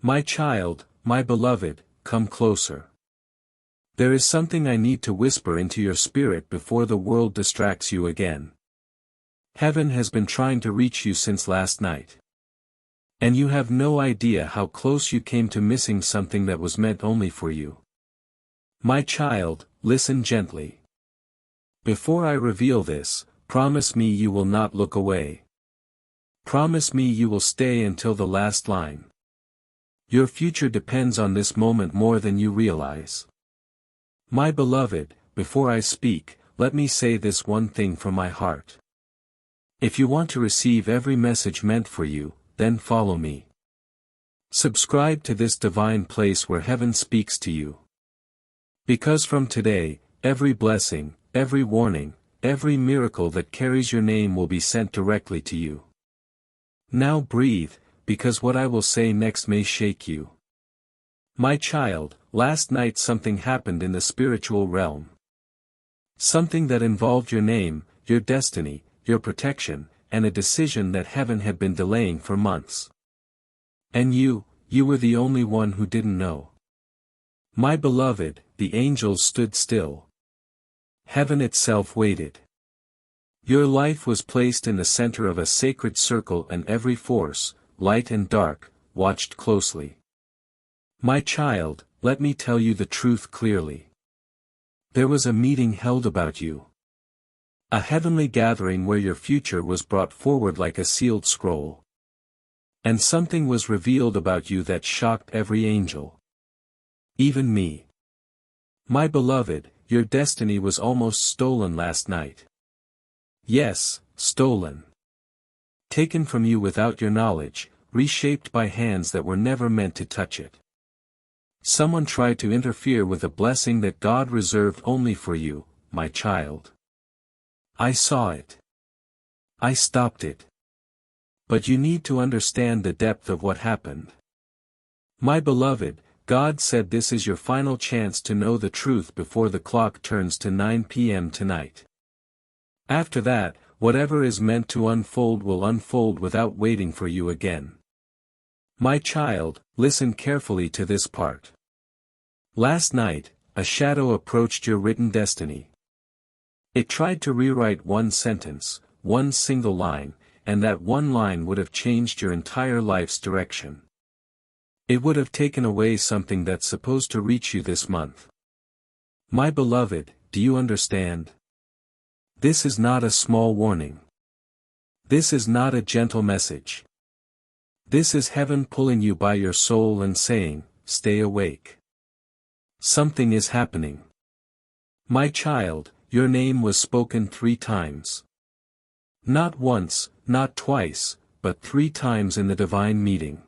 My child, my beloved, come closer. There is something I need to whisper into your spirit before the world distracts you again. Heaven has been trying to reach you since last night. And you have no idea how close you came to missing something that was meant only for you. My child, listen gently. Before I reveal this, promise me you will not look away. Promise me you will stay until the last line. Your future depends on this moment more than you realize. My beloved, before I speak, let me say this one thing from my heart. If you want to receive every message meant for you, then follow me. Subscribe to this divine place where heaven speaks to you. Because from today, every blessing, every warning, every miracle that carries your name will be sent directly to you. Now breathe, because what I will say next may shake you. My child, last night something happened in the spiritual realm. Something that involved your name, your destiny, your protection, and a decision that heaven had been delaying for months. And you were the only one who didn't know. My beloved, the angels stood still. Heaven itself waited. Your life was placed in the center of a sacred circle and every force, light and dark, watched closely. My child, let me tell you the truth clearly. There was a meeting held about you. A heavenly gathering where your future was brought forward like a sealed scroll. And something was revealed about you that shocked every angel. Even me. My beloved, your destiny was almost stolen last night. Yes, stolen. Taken from you without your knowledge, reshaped by hands that were never meant to touch it. Someone tried to interfere with a blessing that God reserved only for you, my child. I saw it. I stopped it. But you need to understand the depth of what happened. My beloved, God said this is your final chance to know the truth before the clock turns to 9 p.m. tonight. After that, whatever is meant to unfold will unfold without waiting for you again. My child, listen carefully to this part. Last night, a shadow approached your written destiny. It tried to rewrite one sentence, one single line, and that one line would have changed your entire life's direction. It would have taken away something that's supposed to reach you this month. My beloved, do you understand? This is not a small warning. This is not a gentle message. This is heaven pulling you by your soul and saying, stay awake. Something is happening. My child, your name was spoken 3 times. Not once, not twice, but 3 times in the divine meeting.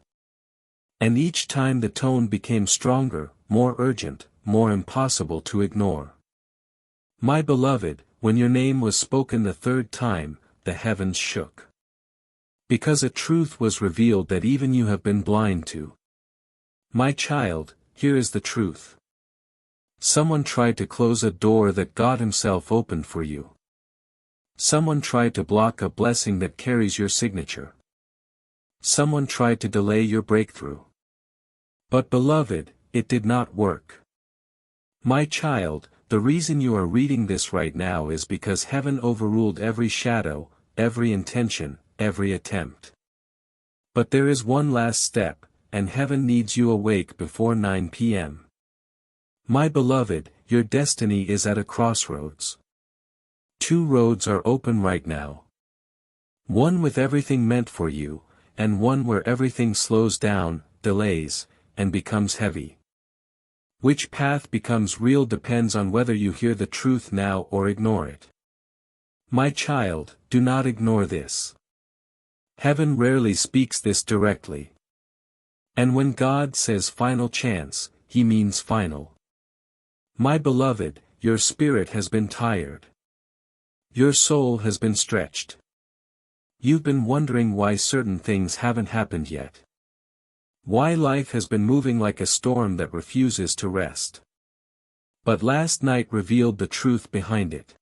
And each time the tone became stronger, more urgent, more impossible to ignore. My beloved, when your name was spoken the 3rd time, the heavens shook. Because a truth was revealed that even you have been blind to. My child, here is the truth. Someone tried to close a door that God Himself opened for you. Someone tried to block a blessing that carries your signature. Someone tried to delay your breakthrough. But beloved, it did not work. My child, the reason you are reading this right now is because heaven overruled every shadow, every intention, every attempt. But there is one last step, and heaven needs you awake before 9 p.m. My beloved, your destiny is at a crossroads. 2 roads are open right now. One with everything meant for you, and one where everything slows down, delays, and becomes heavy. Which path becomes real depends on whether you hear the truth now or ignore it. My child, do not ignore this. Heaven rarely speaks this directly. And when God says final chance, He means final. My beloved, your spirit has been tired. Your soul has been stretched. You've been wondering why certain things haven't happened yet. Why life has been moving like a storm that refuses to rest. But last night revealed the truth behind it.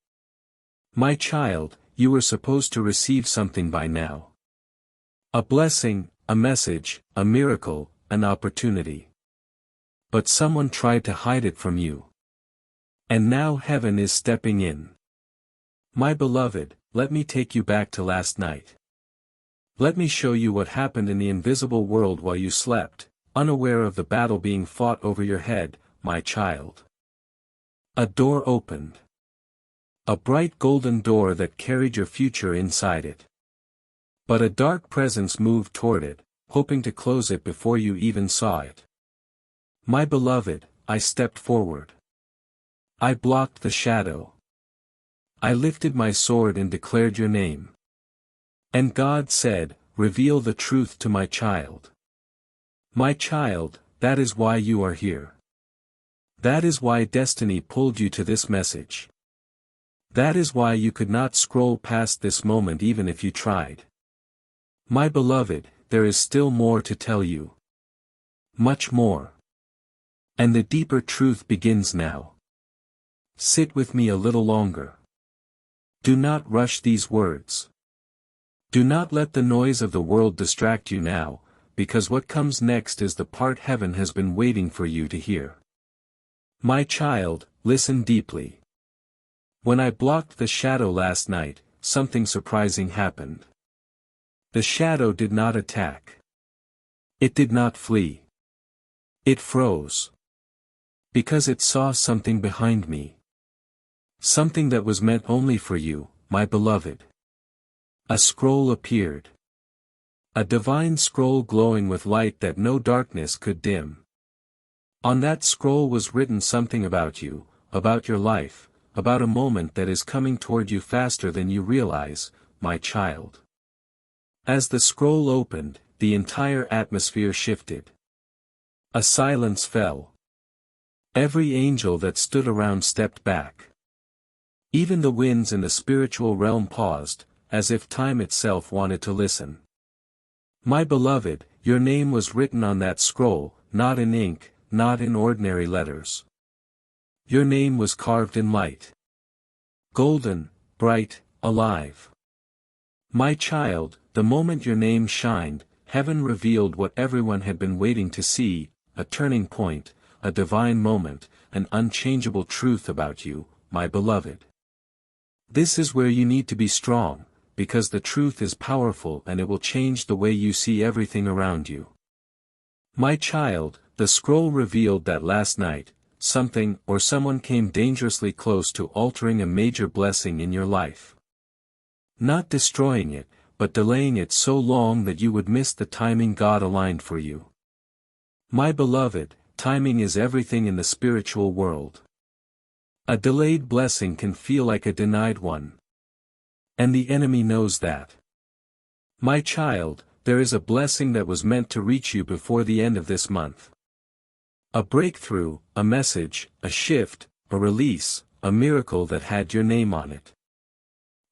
My child, you were supposed to receive something by now. A blessing, a message, a miracle, an opportunity. But someone tried to hide it from you. And now heaven is stepping in. My beloved, let me take you back to last night. Let me show you what happened in the invisible world while you slept, unaware of the battle being fought over your head, my child. A door opened. A bright golden door that carried your future inside it. But a dark presence moved toward it, hoping to close it before you even saw it. My beloved, I stepped forward. I blocked the shadow. I lifted my sword and declared your name. And God said, reveal the truth to my child. My child, that is why you are here. That is why destiny pulled you to this message. That is why you could not scroll past this moment even if you tried. My beloved, there is still more to tell you. Much more. And the deeper truth begins now. Sit with me a little longer. Do not rush these words. Do not let the noise of the world distract you now, because what comes next is the part heaven has been waiting for you to hear. My child, listen deeply. When I blocked the shadow last night, something surprising happened. The shadow did not attack. It did not flee. It froze. Because it saw something behind me. Something that was meant only for you, my beloved. A scroll appeared. A divine scroll glowing with light that no darkness could dim. On that scroll was written something about you, about your life, about a moment that is coming toward you faster than you realize, my child. As the scroll opened, the entire atmosphere shifted. A silence fell. Every angel that stood around stepped back. Even the winds in the spiritual realm paused, as if time itself wanted to listen. My beloved, your name was written on that scroll, not in ink, not in ordinary letters. Your name was carved in light. Golden, bright, alive. My child, the moment your name shined, heaven revealed what everyone had been waiting to see, a turning point, a divine moment, an unchangeable truth about you, my beloved. This is where you need to be strong, because the truth is powerful and it will change the way you see everything around you. My child, the scroll revealed that last night, something or someone came dangerously close to altering a major blessing in your life. Not destroying it, but delaying it so long that you would miss the timing God aligned for you. My beloved, timing is everything in the spiritual world. A delayed blessing can feel like a denied one. And the enemy knows that. My child, there is a blessing that was meant to reach you before the end of this month. A breakthrough, a message, a shift, a release, a miracle that had your name on it.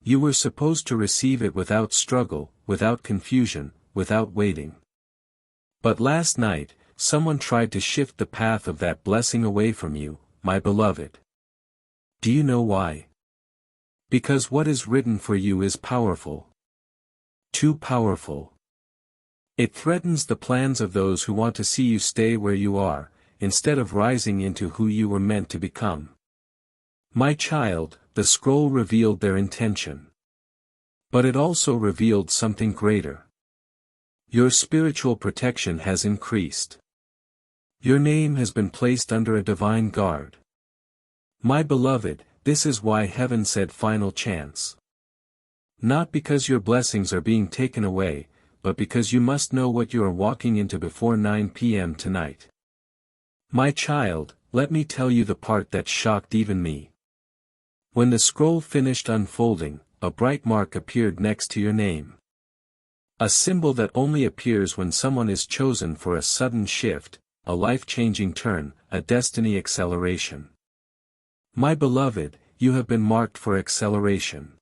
You were supposed to receive it without struggle, without confusion, without waiting. But last night, someone tried to shift the path of that blessing away from you, my beloved. Do you know why? Because what is written for you is powerful. Too powerful. It threatens the plans of those who want to see you stay where you are, instead of rising into who you were meant to become. My child, the scroll revealed their intention. But it also revealed something greater. Your spiritual protection has increased. Your name has been placed under a divine guard. My beloved, this is why heaven said final chance. Not because your blessings are being taken away, but because you must know what you are walking into before 9 p.m. tonight. My child, let me tell you the part that shocked even me. When the scroll finished unfolding, a bright mark appeared next to your name. A symbol that only appears when someone is chosen for a sudden shift, a life-changing turn, a destiny acceleration. My beloved, you have been marked for acceleration.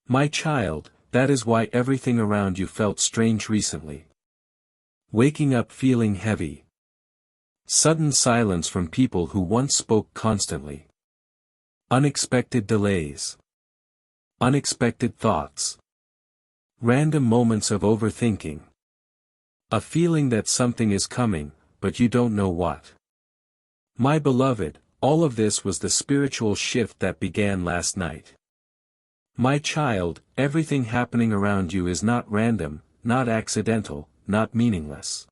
My child, that is why everything around you felt strange recently. Waking up feeling heavy. Sudden silence from people who once spoke constantly. Unexpected delays. Unexpected thoughts. Random moments of overthinking. A feeling that something is coming, but you don't know what. My beloved, all of this was the spiritual shift that began last night. My child, everything happening around you is not random, not accidental, not meaningless.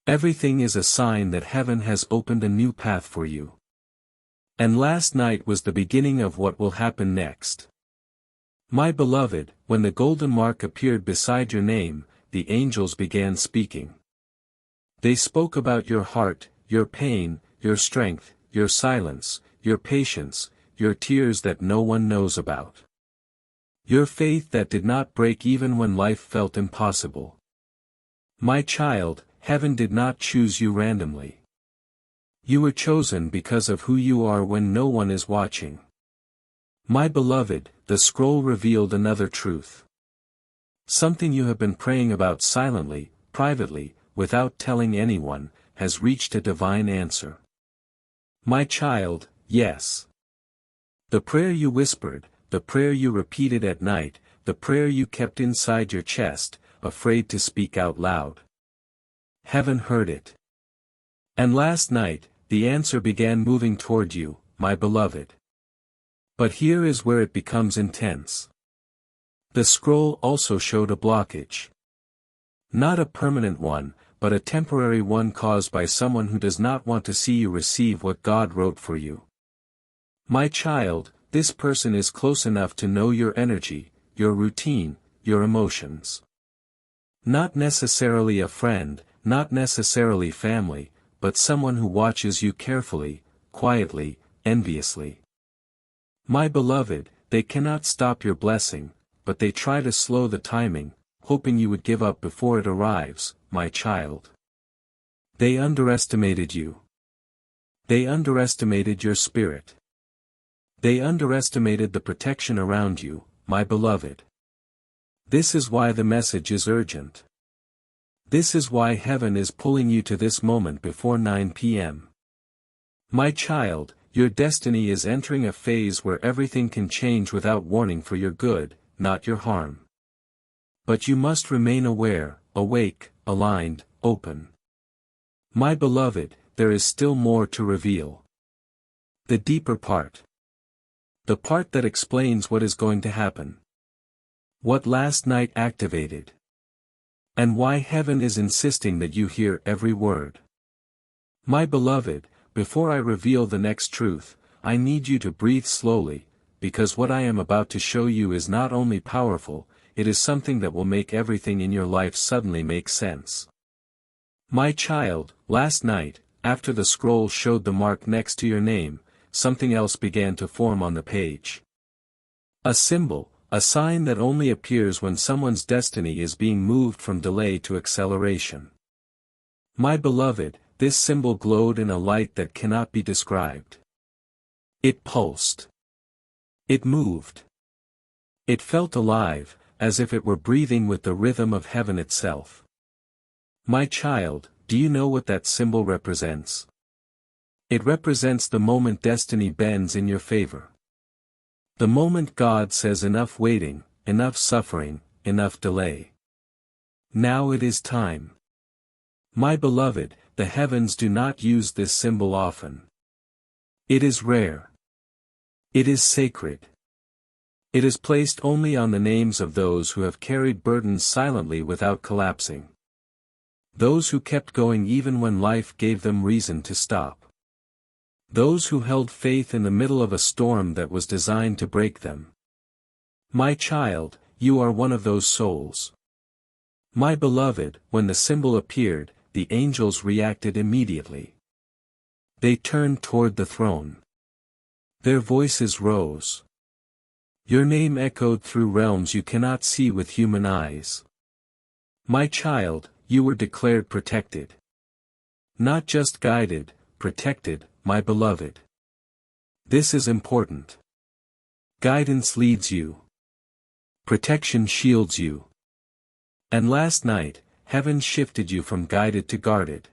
Everything is a sign that heaven has opened a new path for you. And last night was the beginning of what will happen next. My beloved, when the golden mark appeared beside your name, the angels began speaking. They spoke about your heart, your pain, your strength, your silence, your patience, your tears that no one knows about. Your faith that did not break even when life felt impossible. My child, heaven did not choose you randomly. You were chosen because of who you are when no one is watching. My beloved, the scroll revealed another truth. Something you have been praying about silently, privately, without telling anyone, has reached a divine answer. My child, yes. The prayer you whispered, the prayer you repeated at night, the prayer you kept inside your chest, afraid to speak out loud. Heaven heard it. And last night, the answer began moving toward you, my beloved. But here is where it becomes intense. The scroll also showed a blockage. Not a permanent one, but a temporary one caused by someone who does not want to see you receive what God wrote for you. My child, this person is close enough to know your energy, your routine, your emotions. Not necessarily a friend, not necessarily family, but someone who watches you carefully, quietly, enviously. My beloved, they cannot stop your blessing, but they try to slow the timing, hoping you would give up before it arrives, my child. They underestimated you. They underestimated your spirit. They underestimated the protection around you, my beloved. This is why the message is urgent. This is why heaven is pulling you to this moment before 9 p.m. My child, your destiny is entering a phase where everything can change without warning for your good, not your harm. But you must remain aware, awake, aligned, open. My beloved, there is still more to reveal. The deeper part. The part that explains what is going to happen. What last night activated. And why heaven is insisting that you hear every word. My beloved, before I reveal the next truth, I need you to breathe slowly, because what I am about to show you is not only powerful, it is something that will make everything in your life suddenly make sense. My child, last night, after the scroll showed the mark next to your name, something else began to form on the page. A symbol, a sign that only appears when someone's destiny is being moved from delay to acceleration. My beloved, this symbol glowed in a light that cannot be described. It pulsed. It moved. It felt alive, as if it were breathing with the rhythm of heaven itself. My child, do you know what that symbol represents? It represents the moment destiny bends in your favor. The moment God says enough waiting, enough suffering, enough delay. Now it is time. My beloved, the heavens do not use this symbol often. It is rare. It is sacred. It is placed only on the names of those who have carried burdens silently without collapsing. Those who kept going even when life gave them reason to stop. Those who held faith in the middle of a storm that was designed to break them. My child, you are one of those souls. My beloved, when the symbol appeared, the angels reacted immediately. They turned toward the throne. Their voices rose. Your name echoed through realms you cannot see with human eyes. My child, you were declared protected. Not just guided, protected, my beloved. This is important. Guidance leads you. Protection shields you. And last night, heaven shifted you from guided to guarded.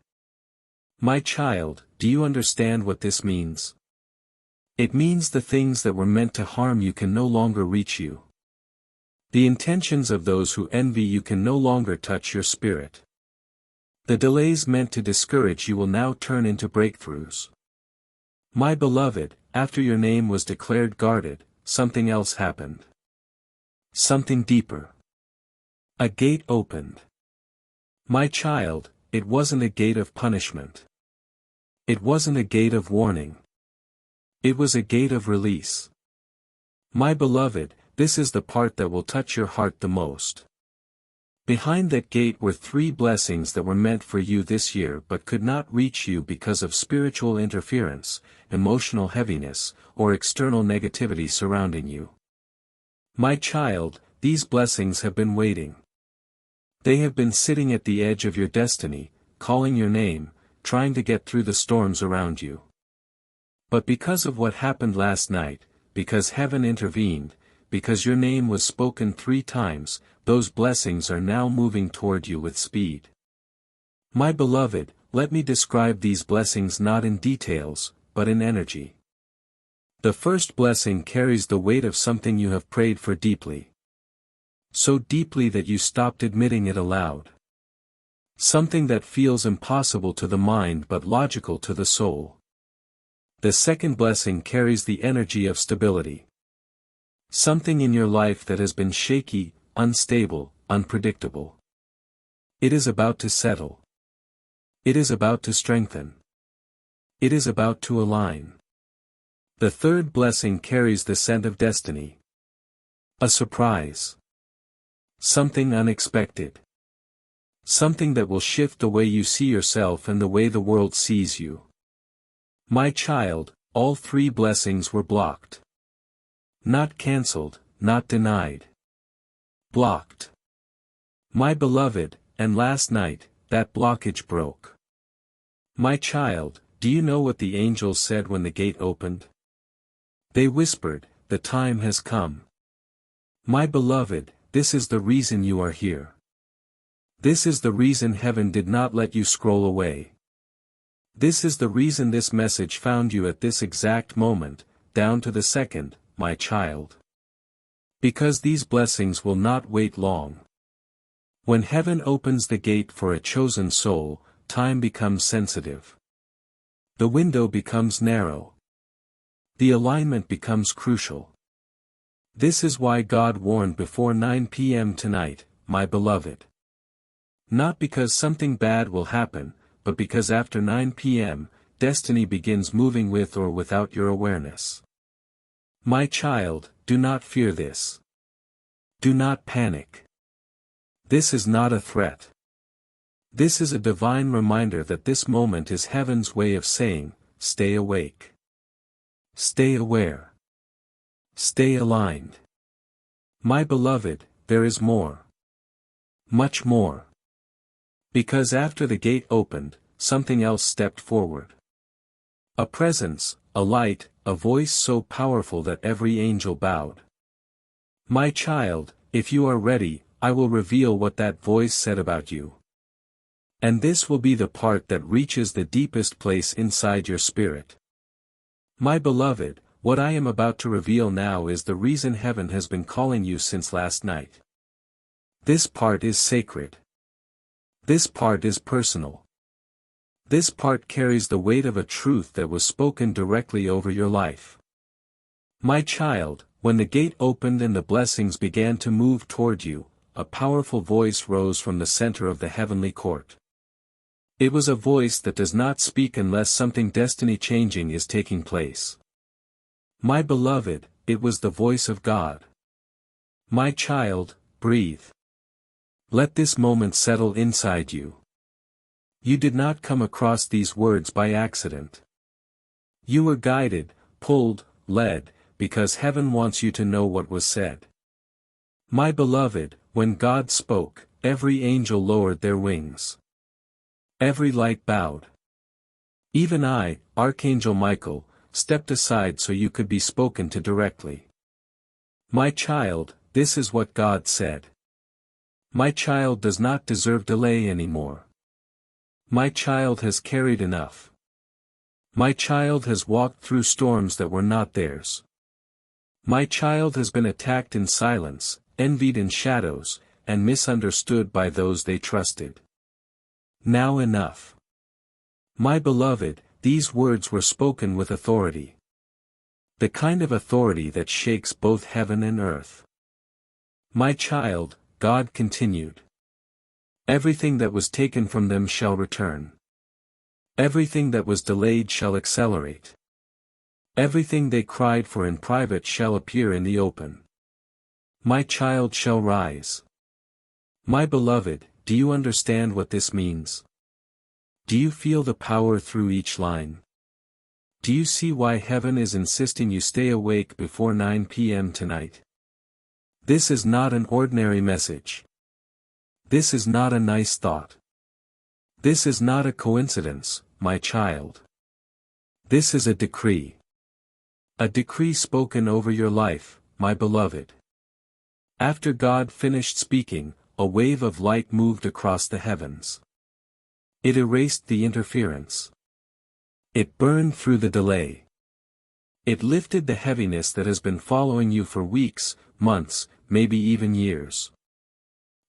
My child, do you understand what this means? It means the things that were meant to harm you can no longer reach you. The intentions of those who envy you can no longer touch your spirit. The delays meant to discourage you will now turn into breakthroughs. My beloved, after your name was declared guarded, something else happened. Something deeper. A gate opened. My child, it wasn't a gate of punishment. It wasn't a gate of warning. It was a gate of release. My beloved, this is the part that will touch your heart the most. Behind that gate were 3 blessings that were meant for you this year but could not reach you because of spiritual interference, emotional heaviness, or external negativity surrounding you. My child, these blessings have been waiting. They have been sitting at the edge of your destiny, calling your name, trying to get through the storms around you. But because of what happened last night, because heaven intervened, because your name was spoken 3 times, those blessings are now moving toward you with speed. My beloved, let me describe these blessings not in details, but in energy. The first blessing carries the weight of something you have prayed for deeply. So deeply that you stopped admitting it aloud. Something that feels impossible to the mind but logical to the soul. The second blessing carries the energy of stability. Something in your life that has been shaky, unstable, unpredictable. It is about to settle. It is about to strengthen. It is about to align. The third blessing carries the scent of destiny. A surprise. Something unexpected. Something that will shift the way you see yourself and the way the world sees you. My child, all 3 blessings were blocked. Not cancelled, not denied. Blocked. My beloved, and last night, that blockage broke. My child, do you know what the angels said when the gate opened? They whispered, "The time has come." My beloved, this is the reason you are here. This is the reason heaven did not let you scroll away. This is the reason this message found you at this exact moment, down to the second, my child. Because these blessings will not wait long. When heaven opens the gate for a chosen soul, time becomes sensitive. The window becomes narrow. The alignment becomes crucial. This is why God warned before 9 p.m. tonight, my beloved. Not because something bad will happen, but because after 9 p.m., destiny begins moving with or without your awareness. My child, do not fear this. Do not panic. This is not a threat. This is a divine reminder that this moment is heaven's way of saying, stay awake. Stay aware. Stay aligned. My beloved, there is more. Much more. Because after the gate opened, something else stepped forward. A presence, a light, a voice so powerful that every angel bowed. My child, if you are ready, I will reveal what that voice said about you. And this will be the part that reaches the deepest place inside your spirit. My beloved, what I am about to reveal now is the reason heaven has been calling you since last night. This part is sacred. This part is personal. This part carries the weight of a truth that was spoken directly over your life. My child, when the gate opened and the blessings began to move toward you, a powerful voice rose from the center of the heavenly court. It was a voice that does not speak unless something destiny-changing is taking place. My beloved, it was the voice of God. My child, breathe. Let this moment settle inside you. You did not come across these words by accident. You were guided, pulled, led, because heaven wants you to know what was said. My beloved, when God spoke, every angel lowered their wings. Every light bowed. Even I, Archangel Michael, stepped aside so you could be spoken to directly. My child, this is what God said. My child does not deserve delay anymore. My child has carried enough. My child has walked through storms that were not theirs. My child has been attacked in silence, envied in shadows, and misunderstood by those they trusted. Now enough. My beloved, these words were spoken with authority. The kind of authority that shakes both heaven and earth. My child, God continued. Everything that was taken from them shall return. Everything that was delayed shall accelerate. Everything they cried for in private shall appear in the open. My child shall rise. My beloved, do you understand what this means? Do you feel the power through each line? Do you see why heaven is insisting you stay awake before 9 p.m. tonight? This is not an ordinary message. This is not a nice thought. This is not a coincidence, my child. This is a decree. A decree spoken over your life, my beloved. After God finished speaking, a wave of light moved across the heavens. It erased the interference. It burned through the delay. It lifted the heaviness that has been following you for weeks, months, maybe even years.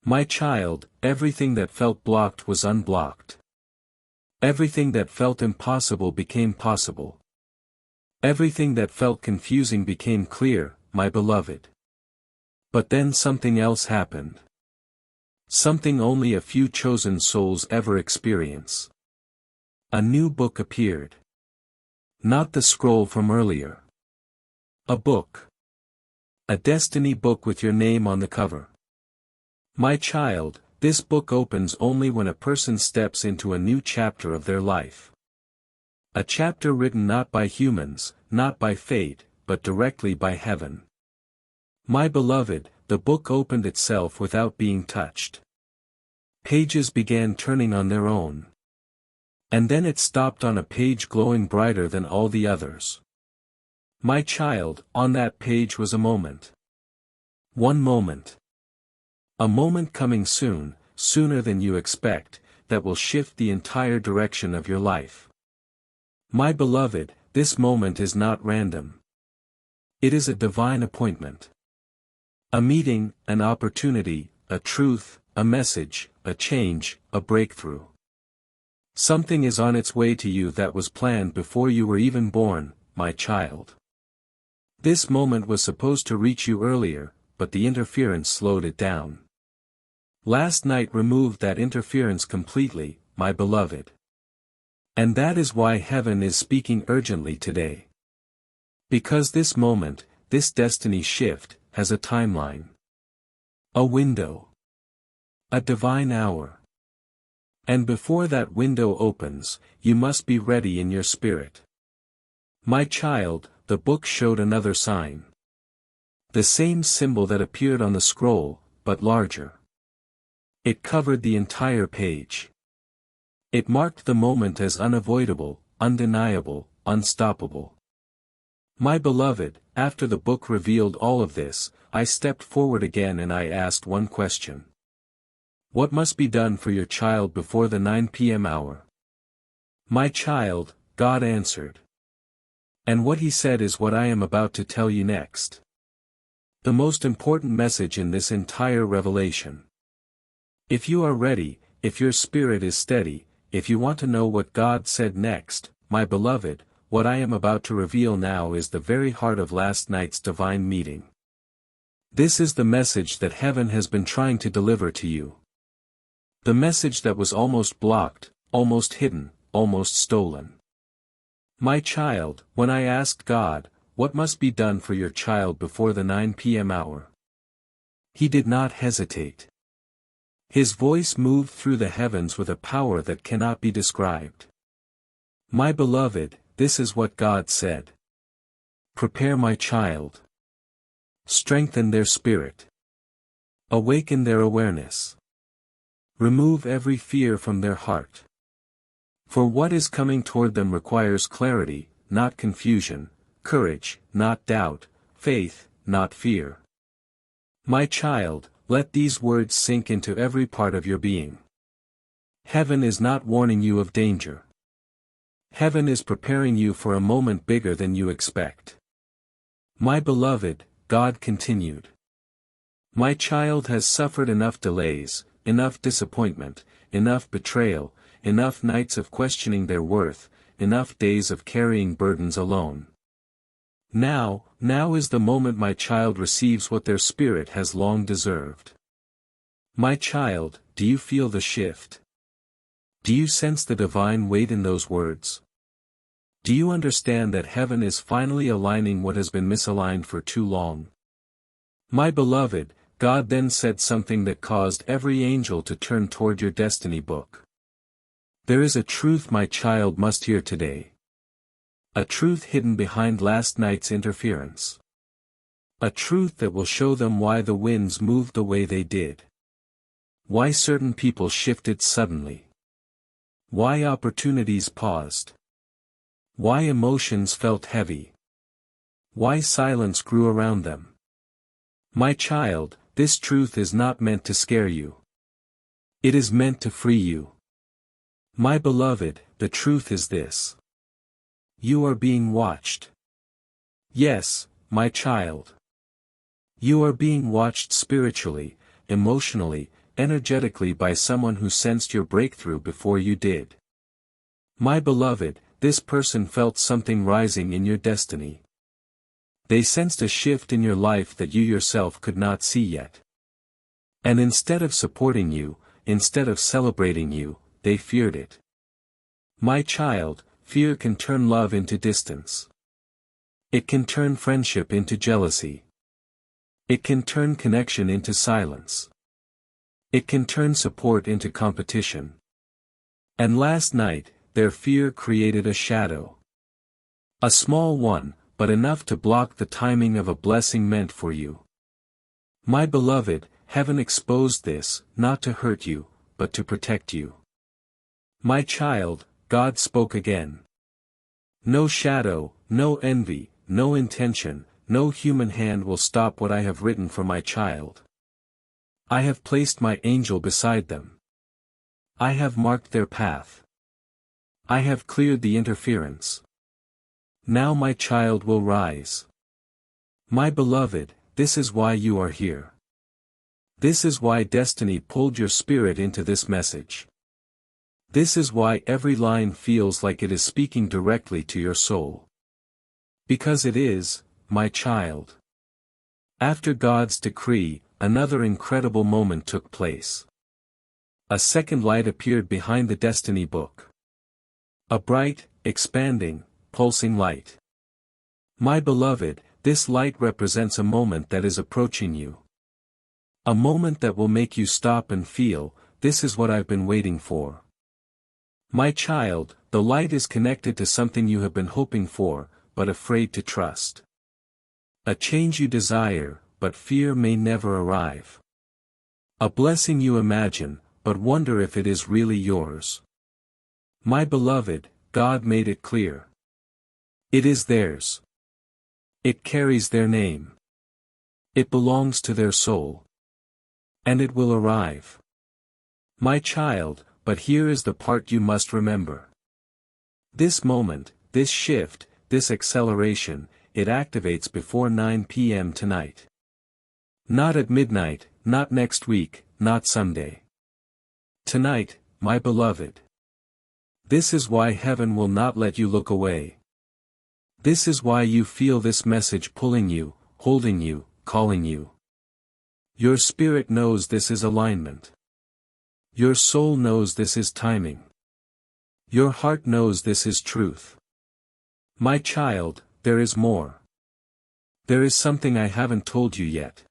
My child, everything that felt blocked was unblocked. Everything that felt impossible became possible. Everything that felt confusing became clear, my beloved. But then something else happened. Something only a few chosen souls ever experience. A new book appeared. Not the scroll from earlier. A book. A destiny book with your name on the cover. My child, this book opens only when a person steps into a new chapter of their life. A chapter written not by humans, not by fate, but directly by heaven. My beloved, the book opened itself without being touched. Pages began turning on their own. And then it stopped on a page glowing brighter than all the others. My child, on that page was a moment. One moment. A moment coming soon, sooner than you expect, that will shift the entire direction of your life. My beloved, this moment is not random. It is a divine appointment. A meeting, an opportunity, a truth, a message, a change, a breakthrough. Something is on its way to you that was planned before you were even born, my child. This moment was supposed to reach you earlier, but the interference slowed it down. Last night removed that interference completely, my beloved. And that is why heaven is speaking urgently today. Because this moment, this destiny shift, has a timeline. A window. A divine hour. And before that window opens, you must be ready in your spirit. My child, the book showed another sign. The same symbol that appeared on the scroll, but larger. It covered the entire page. It marked the moment as unavoidable, undeniable, unstoppable. My beloved, after the book revealed all of this, I stepped forward again and I asked one question. What must be done for your child before the 9 p.m. hour? My child, God answered. And what he said is what I am about to tell you next. The most important message in this entire revelation. If you are ready, if your spirit is steady, if you want to know what God said next, my beloved, what I am about to reveal now is the very heart of last night's divine meeting. This is the message that heaven has been trying to deliver to you. The message that was almost blocked, almost hidden, almost stolen. My child, when I asked God, what must be done for your child before the 9 p.m. hour? He did not hesitate. His voice moved through the heavens with a power that cannot be described. My beloved, this is what God said. Prepare my child. Strengthen their spirit. Awaken their awareness. Remove every fear from their heart. For what is coming toward them requires clarity, not confusion, courage, not doubt, faith, not fear. My child, let these words sink into every part of your being. Heaven is not warning you of danger. Heaven is preparing you for a moment bigger than you expect. My beloved, God continued. My child has suffered enough delays, enough disappointment, enough betrayal, enough nights of questioning their worth, enough days of carrying burdens alone. Now is the moment my child receives what their spirit has long deserved. My child, do you feel the shift? Do you sense the divine weight in those words? Do you understand that heaven is finally aligning what has been misaligned for too long? My beloved, God then said something that caused every angel to turn toward your destiny book. There is a truth my child must hear today. A truth hidden behind last night's interference. A truth that will show them why the winds moved the way they did. Why certain people shifted suddenly. Why opportunities paused. Why emotions felt heavy. Why silence grew around them. My child, this truth is not meant to scare you. It is meant to free you. My beloved, the truth is this. You are being watched. Yes, my child. You are being watched spiritually, emotionally, energetically by someone who sensed your breakthrough before you did. My beloved, this person felt something rising in your destiny. They sensed a shift in your life that you yourself could not see yet. And instead of supporting you, instead of celebrating you, they feared it. My child, fear can turn love into distance. It can turn friendship into jealousy. It can turn connection into silence. It can turn support into competition. And last night, their fear created a shadow. A small one, but enough to block the timing of a blessing meant for you. My beloved, heaven exposed this, not to hurt you, but to protect you. My child, God spoke again. No shadow, no envy, no intention, no human hand will stop what I have written for my child. I have placed my angel beside them. I have marked their path. I have cleared the interference. Now my child will rise. My beloved, this is why you are here. This is why destiny pulled your spirit into this message. This is why every line feels like it is speaking directly to your soul. Because it is, my child. After God's decree, another incredible moment took place. A second light appeared behind the destiny book. A bright, expanding, pulsing light. My beloved, this light represents a moment that is approaching you. A moment that will make you stop and feel, this is what I've been waiting for. My child, the light is connected to something you have been hoping for, but afraid to trust. A change you desire, but fear may never arrive. A blessing you imagine, but wonder if it is really yours. My beloved, God made it clear. It is theirs. It carries their name. It belongs to their soul. And it will arrive. My child, but here is the part you must remember. This moment, this shift, this acceleration, it activates before 9 p.m. tonight. Not at midnight, not next week, not someday. Tonight, my beloved. This is why heaven will not let you look away. This is why you feel this message pulling you, holding you, calling you. Your spirit knows this is alignment. Your soul knows this is timing. Your heart knows this is truth. My child, there is more. There is something I haven't told you yet.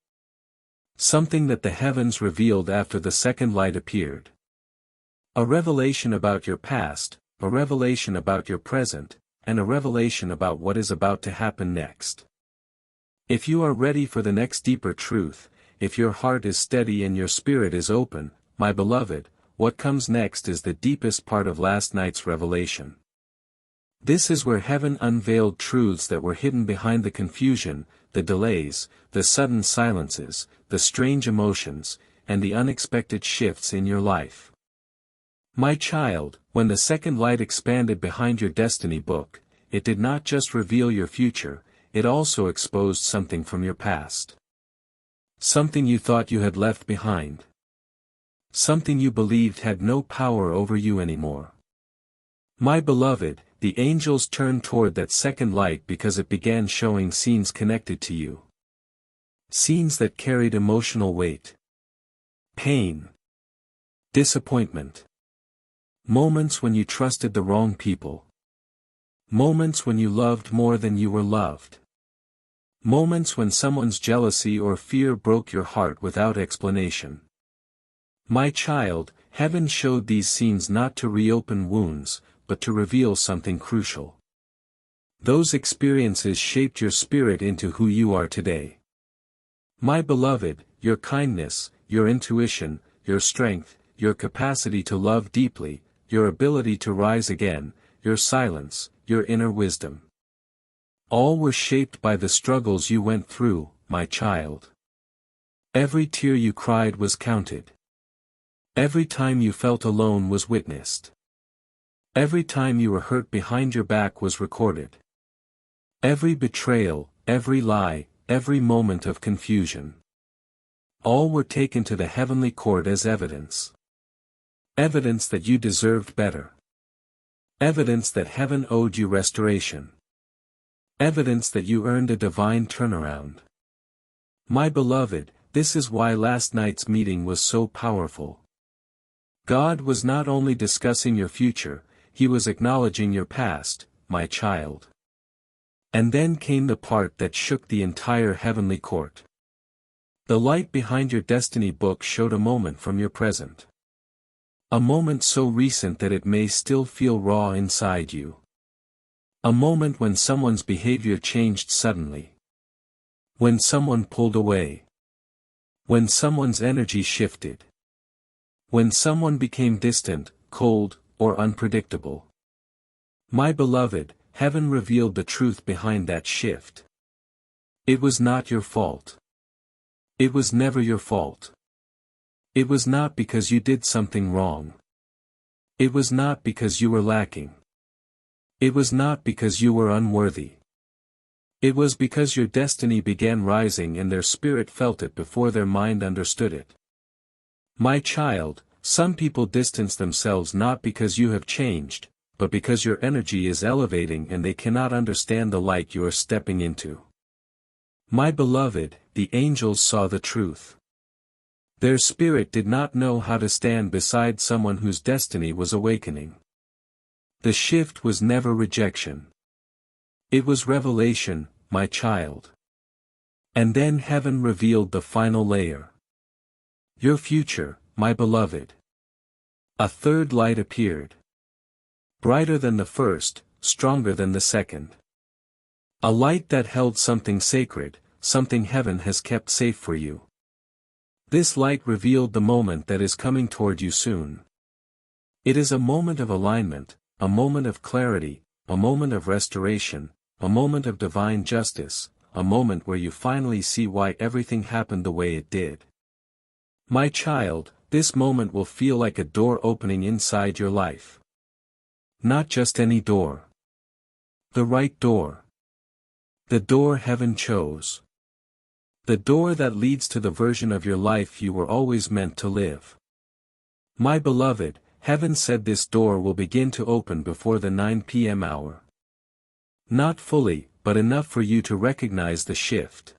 Something that the heavens revealed after the second light appeared. A revelation about your past, a revelation about your present, and a revelation about what is about to happen next. If you are ready for the next deeper truth, if your heart is steady and your spirit is open, my beloved, what comes next is the deepest part of last night's revelation. This is where heaven unveiled truths that were hidden behind the confusion, the delays, the sudden silences, the strange emotions, and the unexpected shifts in your life. My child, when the second light expanded behind your destiny book, it did not just reveal your future, it also exposed something from your past. Something you thought you had left behind. Something you believed had no power over you anymore. My beloved, the angels turned toward that second light because it began showing scenes connected to you. Scenes that carried emotional weight. Pain. Disappointment. Moments when you trusted the wrong people. Moments when you loved more than you were loved. Moments when someone's jealousy or fear broke your heart without explanation. My child, heaven showed these scenes not to reopen wounds, but to reveal something crucial. Those experiences shaped your spirit into who you are today. My beloved, your kindness, your intuition, your strength, your capacity to love deeply, your ability to rise again, your silence, your inner wisdom. All were shaped by the struggles you went through, my child. Every tear you cried was counted. Every time you felt alone was witnessed. Every time you were hurt behind your back was recorded. Every betrayal, every lie, every moment of confusion. All were taken to the heavenly court as evidence. Evidence that you deserved better. Evidence that heaven owed you restoration. Evidence that you earned a divine turnaround. My beloved, this is why last night's meeting was so powerful. God was not only discussing your future, He was acknowledging your past, my child. And then came the part that shook the entire heavenly court. The light behind your destiny book showed a moment from your present. A moment so recent that it may still feel raw inside you. A moment when someone's behavior changed suddenly. When someone pulled away. When someone's energy shifted. When someone became distant, cold, or unpredictable. My beloved, heaven revealed the truth behind that shift. It was not your fault. It was never your fault. It was not because you did something wrong. It was not because you were lacking. It was not because you were unworthy. It was because your destiny began rising and their spirit felt it before their mind understood it. My child, some people distance themselves not because you have changed, but because your energy is elevating and they cannot understand the light you are stepping into. My beloved, the angels saw the truth. Their spirit did not know how to stand beside someone whose destiny was awakening. The shift was never rejection. It was revelation, my child. And then heaven revealed the final layer. Your future, my beloved. A third light appeared. Brighter than the first, stronger than the second. A light that held something sacred, something heaven has kept safe for you. This light revealed the moment that is coming toward you soon. It is a moment of alignment, a moment of clarity, a moment of restoration, a moment of divine justice, a moment where you finally see why everything happened the way it did. My child, this moment will feel like a door opening inside your life. Not just any door. The right door. The door heaven chose. The door that leads to the version of your life you were always meant to live. My beloved, heaven said this door will begin to open before the 9 p.m. hour. Not fully, but enough for you to recognize the shift.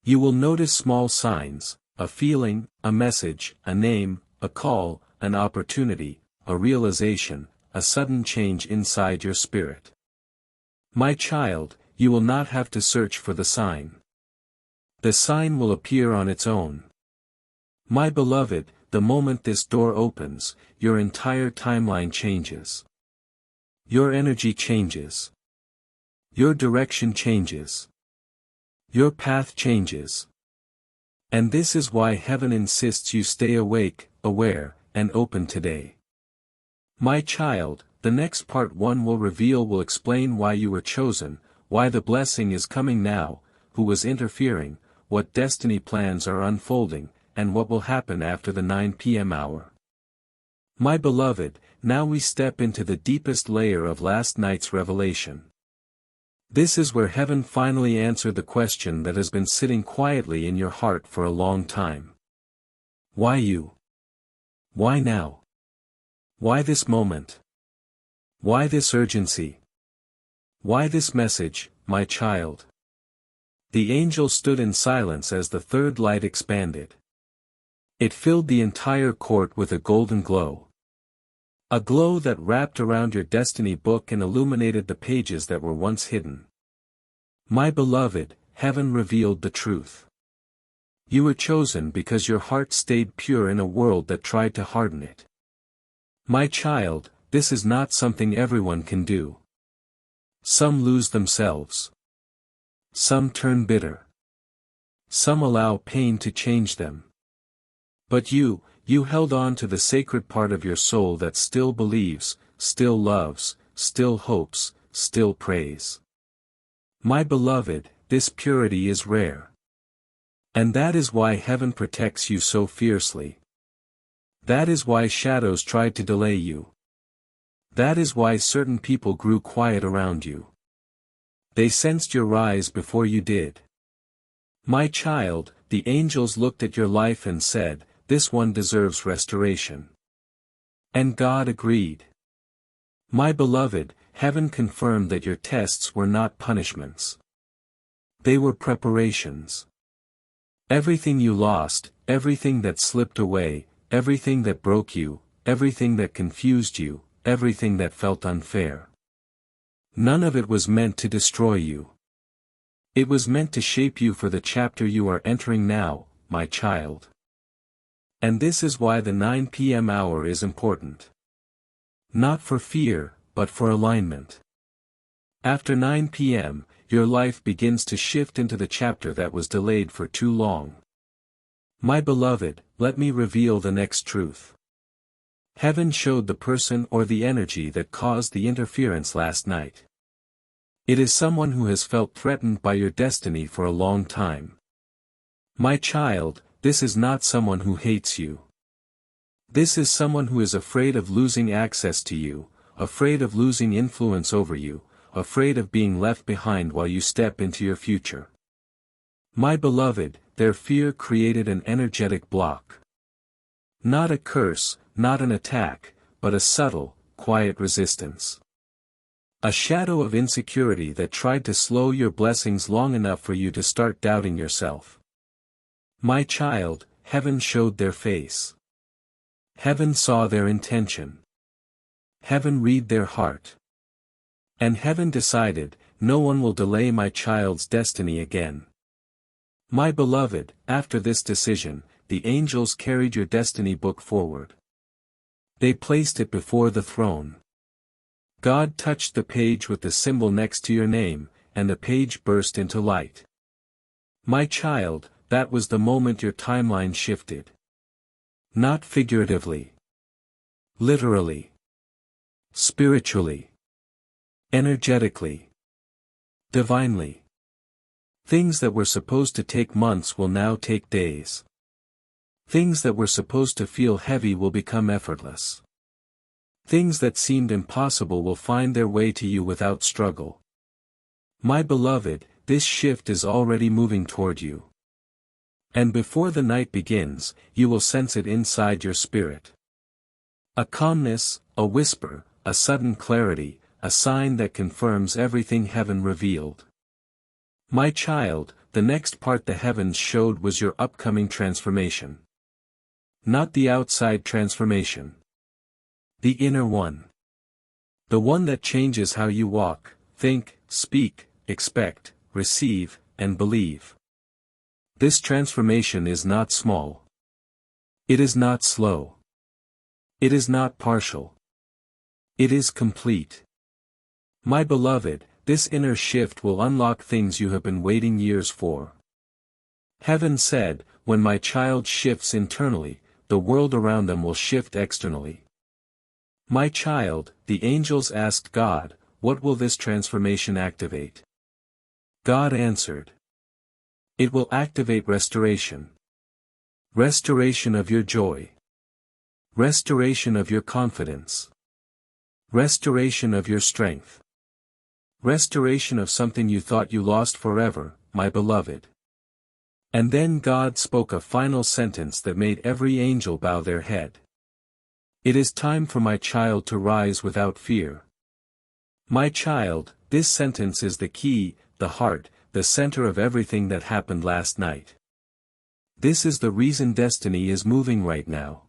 You will notice small signs, a feeling, a message, a name, a call, an opportunity, a realization, a sudden change inside your spirit. My child, you will not have to search for the sign. The sign will appear on its own. My beloved, the moment this door opens, your entire timeline changes. Your energy changes. Your direction changes. Your path changes. And this is why heaven insists you stay awake, aware, and open today. My child, the next part 1 will explain why you were chosen, why the blessing is coming now, who was interfering, what destiny plans are unfolding, and what will happen after the 9 p.m. hour. My beloved, now we step into the deepest layer of last night's revelation. This is where heaven finally answered the question that has been sitting quietly in your heart for a long time. Why you? Why now? Why this moment? Why this urgency? Why this message, my child? The angel stood in silence as the third light expanded. It filled the entire court with a golden glow. A glow that wrapped around your destiny book and illuminated the pages that were once hidden. My beloved, heaven revealed the truth. You were chosen because your heart stayed pure in a world that tried to harden it. My child, this is not something everyone can do. Some lose themselves. Some turn bitter. Some allow pain to change them. But you held on to the sacred part of your soul that still believes, still loves, still hopes, still prays. My beloved, this purity is rare. And that is why heaven protects you so fiercely. That is why shadows tried to delay you. That is why certain people grew quiet around you. They sensed your rise before you did. My child, the angels looked at your life and said, "This one deserves restoration." And God agreed. My beloved, heaven confirmed that your tests were not punishments. They were preparations. Everything you lost, everything that slipped away, everything that broke you, everything that confused you, everything that felt unfair. None of it was meant to destroy you. It was meant to shape you for the chapter you are entering now, my child. And this is why the 9 p.m. hour is important. Not for fear, but for alignment. After 9 p.m., your life begins to shift into the chapter that was delayed for too long. My beloved, let me reveal the next truth. Heaven showed the person or the energy that caused the interference last night. It is someone who has felt threatened by your destiny for a long time. My child, this is not someone who hates you. This is someone who is afraid of losing access to you, afraid of losing influence over you, afraid of being left behind while you step into your future. My beloved, their fear created an energetic block. Not a curse, not an attack, but a subtle, quiet resistance. A shadow of insecurity that tried to slow your blessings long enough for you to start doubting yourself. My child, heaven showed their face. Heaven saw their intention. Heaven read their heart. And heaven decided, no one will delay my child's destiny again. My beloved, after this decision, the angels carried your destiny book forward. They placed it before the throne. God touched the page with the symbol next to your name, and the page burst into light. My child, that was the moment your timeline shifted. Not figuratively. Literally. Spiritually. Energetically. Divinely. Things that were supposed to take months will now take days. Things that were supposed to feel heavy will become effortless. Things that seemed impossible will find their way to you without struggle. My beloved, this shift is already moving toward you. And before the night begins, you will sense it inside your spirit. A calmness, a whisper, a sudden clarity, a sign that confirms everything heaven revealed. My child, the next part the heavens showed was your upcoming transformation. Not the outside transformation. The inner one. The one that changes how you walk, think, speak, expect, receive, and believe. This transformation is not small. It is not slow. It is not partial. It is complete. My beloved, this inner shift will unlock things you have been waiting years for. Heaven said, when my child shifts internally, the world around them will shift externally. My child, the angels asked God, what will this transformation activate? God answered. It will activate restoration. Restoration of your joy. Restoration of your confidence. Restoration of your strength. Restoration of something you thought you lost forever, my beloved. And then God spoke a final sentence that made every angel bow their head. It is time for my child to rise without fear. My child, this sentence is the key, the heart, the center of everything that happened last night. This is the reason destiny is moving right now.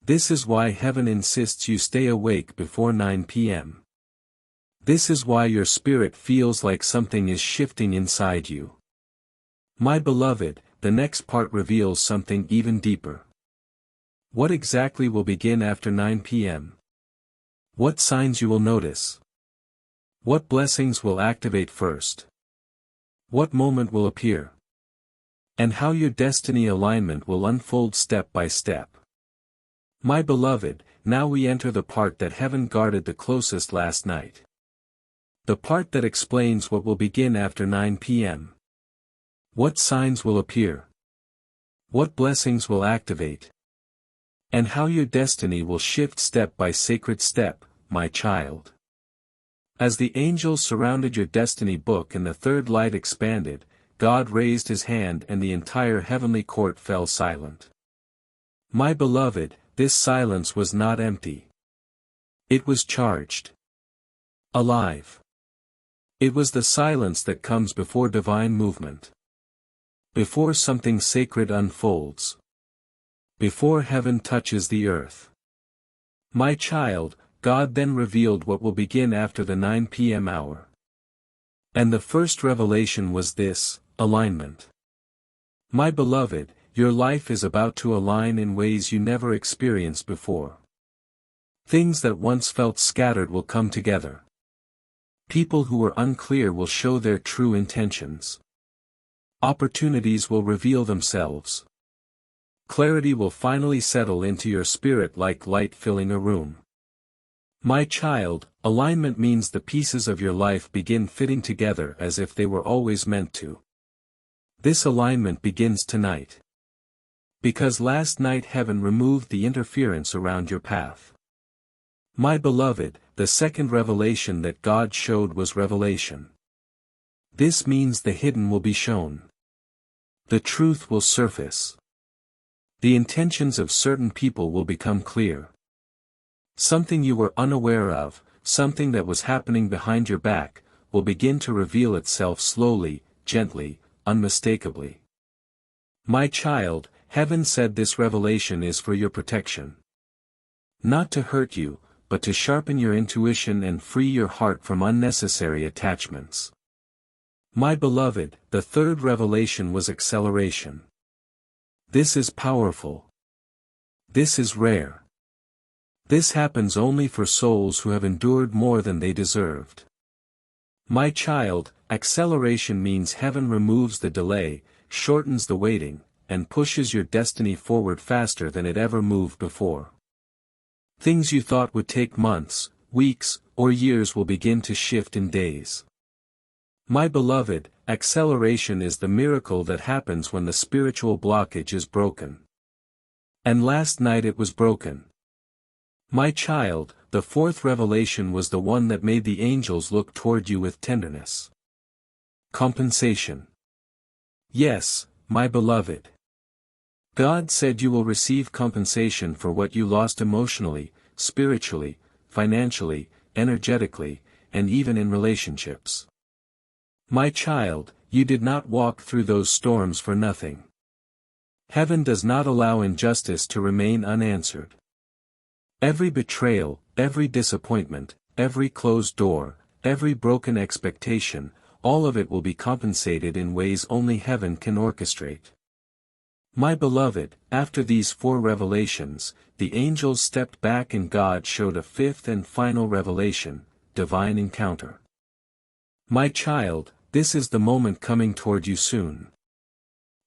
This is why heaven insists you stay awake before 9 p.m. This is why your spirit feels like something is shifting inside you. My beloved, the next part reveals something even deeper. What exactly will begin after 9 p.m.? What signs you will notice? What blessings will activate first? What moment will appear? And how your destiny alignment will unfold step by step. My beloved, now we enter the part that heaven guarded the closest last night. The part that explains what will begin after 9 p.m. What signs will appear? What blessings will activate? And how your destiny will shift step by sacred step, my child. As the angels surrounded your destiny book and the third light expanded, God raised his hand and the entire heavenly court fell silent. My beloved, this silence was not empty. It was charged. Alive. It was the silence that comes before divine movement. Before something sacred unfolds. Before heaven touches the earth. My child, God then revealed what will begin after the 9 p.m. hour. And the first revelation was this: alignment. My beloved, your life is about to align in ways you never experienced before. Things that once felt scattered will come together. People who were unclear will show their true intentions. Opportunities will reveal themselves. Clarity will finally settle into your spirit like light filling a room. My child, alignment means the pieces of your life begin fitting together as if they were always meant to. This alignment begins tonight. Because last night heaven removed the interference around your path. My beloved, the second revelation that God showed was revelation. This means the hidden will be shown. The truth will surface. The intentions of certain people will become clear. Something you were unaware of, something that was happening behind your back, will begin to reveal itself slowly, gently, unmistakably. My child, heaven said this revelation is for your protection. Not to hurt you, but to sharpen your intuition and free your heart from unnecessary attachments. My beloved, the third revelation was acceleration. This is powerful. This is rare. This happens only for souls who have endured more than they deserved. My child, acceleration means heaven removes the delay, shortens the waiting, and pushes your destiny forward faster than it ever moved before. Things you thought would take months, weeks, or years will begin to shift in days. My beloved, acceleration is the miracle that happens when the spiritual blockage is broken. And last night it was broken. My child, the fourth revelation was the one that made the angels look toward you with tenderness. Compensation. Yes, my beloved. God said you will receive compensation for what you lost emotionally, spiritually, financially, energetically, and even in relationships. My child, you did not walk through those storms for nothing. Heaven does not allow injustice to remain unanswered. Every betrayal, every disappointment, every closed door, every broken expectation, all of it will be compensated in ways only heaven can orchestrate. My beloved, after these four revelations, the angels stepped back and God showed a fifth and final revelation: divine encounter. My child, this is the moment coming toward you soon.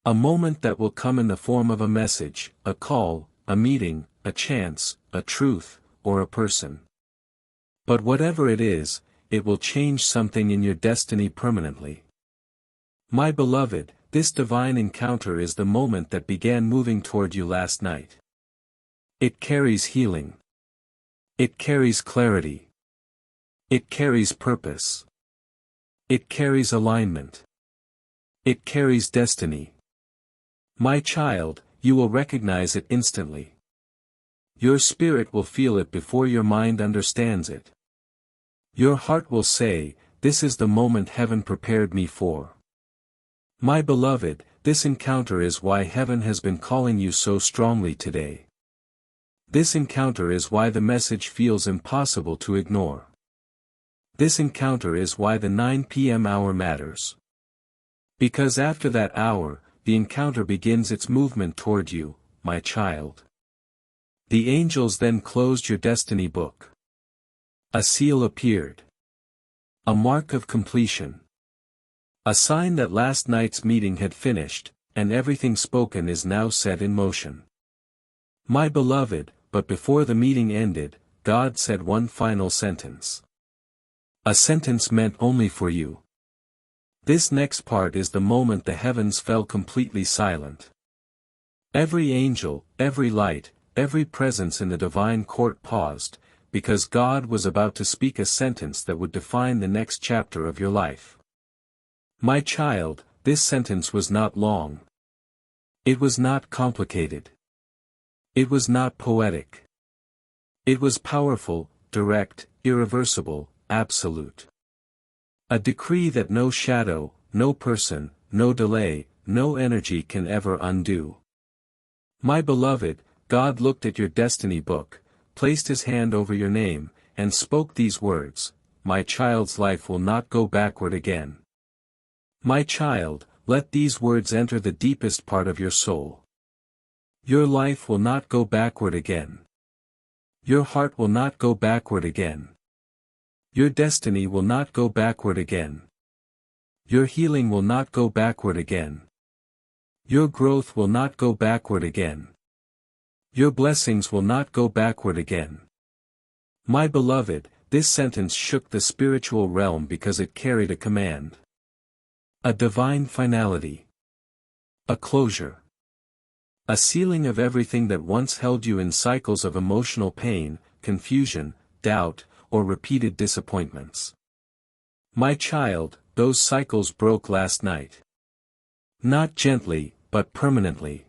A moment that will come in the form of a message, a call, a meeting, a chance, a truth, or a person. But whatever it is, it will change something in your destiny permanently. My beloved, this divine encounter is the moment that began moving toward you last night. It carries healing. It carries clarity. It carries purpose. It carries alignment. It carries destiny. My child, you will recognize it instantly. Your spirit will feel it before your mind understands it. Your heart will say, "This is the moment heaven prepared me for." My beloved, this encounter is why heaven has been calling you so strongly today. This encounter is why the message feels impossible to ignore. This encounter is why the 9 p.m. hour matters. Because after that hour, the encounter begins its movement toward you, my child. The angels then closed your destiny book. A seal appeared. A mark of completion. A sign that last night's meeting had finished, and everything spoken is now set in motion. My beloved, but before the meeting ended, God said one final sentence. A sentence meant only for you. This next part is the moment the heavens fell completely silent. Every angel, every light, every presence in the divine court paused, because God was about to speak a sentence that would define the next chapter of your life. My child, this sentence was not long. It was not complicated. It was not poetic. It was powerful, direct, irreversible, absolute. A decree that no shadow, no person, no delay, no energy can ever undo. My beloved, God looked at your destiny book, placed his hand over your name, and spoke these words, "My child's life will not go backward again." My child, let these words enter the deepest part of your soul. Your life will not go backward again. Your heart will not go backward again. Your destiny will not go backward again. Your healing will not go backward again. Your growth will not go backward again. Your blessings will not go backward again. My beloved, this sentence shook the spiritual realm because it carried a command. A divine finality. A closure. A sealing of everything that once held you in cycles of emotional pain, confusion, doubt, or repeated disappointments. My child, those cycles broke last night. Not gently, but permanently.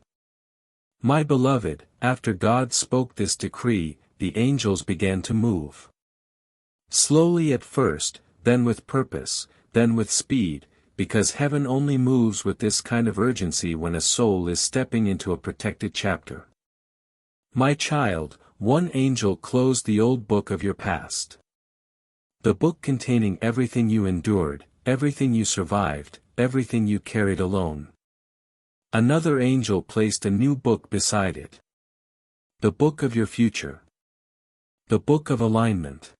My beloved, after God spoke this decree, the angels began to move. Slowly at first, then with purpose, then with speed, because heaven only moves with this kind of urgency when a soul is stepping into a protected chapter. My child, one angel closed the old book of your past. The book containing everything you endured, everything you survived, everything you carried alone. Another angel placed a new book beside it. The book of your future. The book of alignment.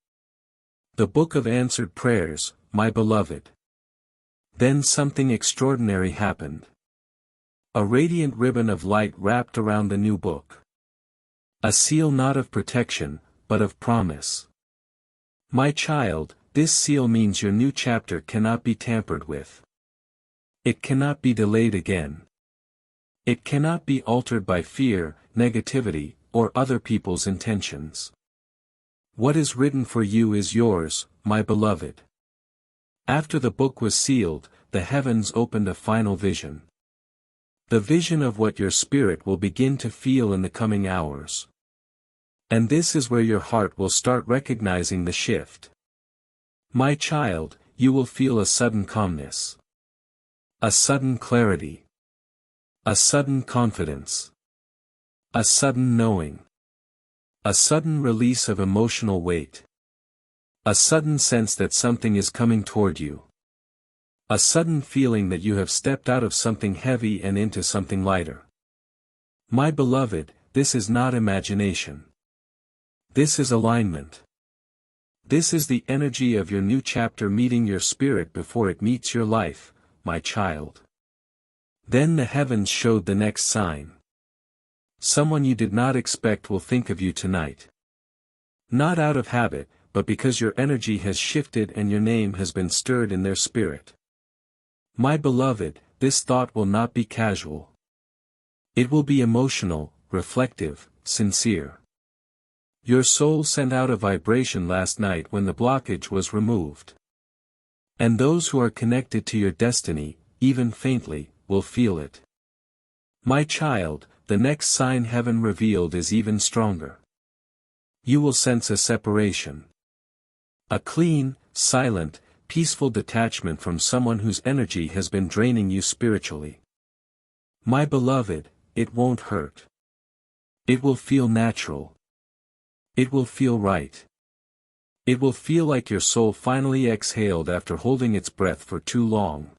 The book of answered prayers, my beloved. Then something extraordinary happened. A radiant ribbon of light wrapped around the new book. A seal not of protection, but of promise. My child, this seal means your new chapter cannot be tampered with. It cannot be delayed again. It cannot be altered by fear, negativity, or other people's intentions. What is written for you is yours, my beloved. After the book was sealed, the heavens opened a final vision. The vision of what your spirit will begin to feel in the coming hours. And this is where your heart will start recognizing the shift. My child, you will feel a sudden calmness. A sudden clarity. A sudden confidence. A sudden knowing. A sudden release of emotional weight. A sudden sense that something is coming toward you. A sudden feeling that you have stepped out of something heavy and into something lighter. My beloved, this is not imagination. This is alignment. This is the energy of your new chapter meeting your spirit before it meets your life, my child. Then the heavens showed the next sign. Someone you did not expect will think of you tonight. Not out of habit, but because your energy has shifted and your name has been stirred in their spirit. My beloved, this thought will not be casual. It will be emotional, reflective, sincere. Your soul sent out a vibration last night when the blockage was removed. And those who are connected to your destiny, even faintly, will feel it. My child, the next sign heaven revealed is even stronger. You will sense a separation. A clean, silent, peaceful detachment from someone whose energy has been draining you spiritually. My beloved, it won't hurt. It will feel natural. It will feel right. It will feel like your soul finally exhaled after holding its breath for too long.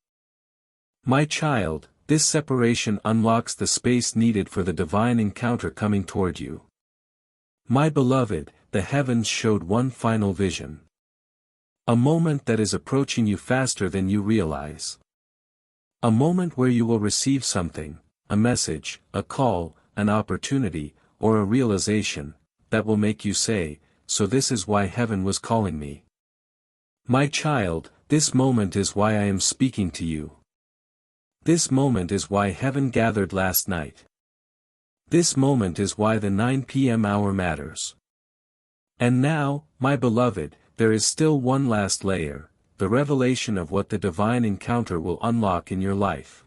My child, this separation unlocks the space needed for the divine encounter coming toward you. My beloved, the heavens showed one final vision. A moment that is approaching you faster than you realize. A moment where you will receive something, a message, a call, an opportunity, or a realization, that will make you say, "So this is why heaven was calling me." My child, this moment is why I am speaking to you. This moment is why heaven gathered last night. This moment is why the 9 p.m. hour matters. And now, my beloved, there is still one last layer, the revelation of what the divine encounter will unlock in your life.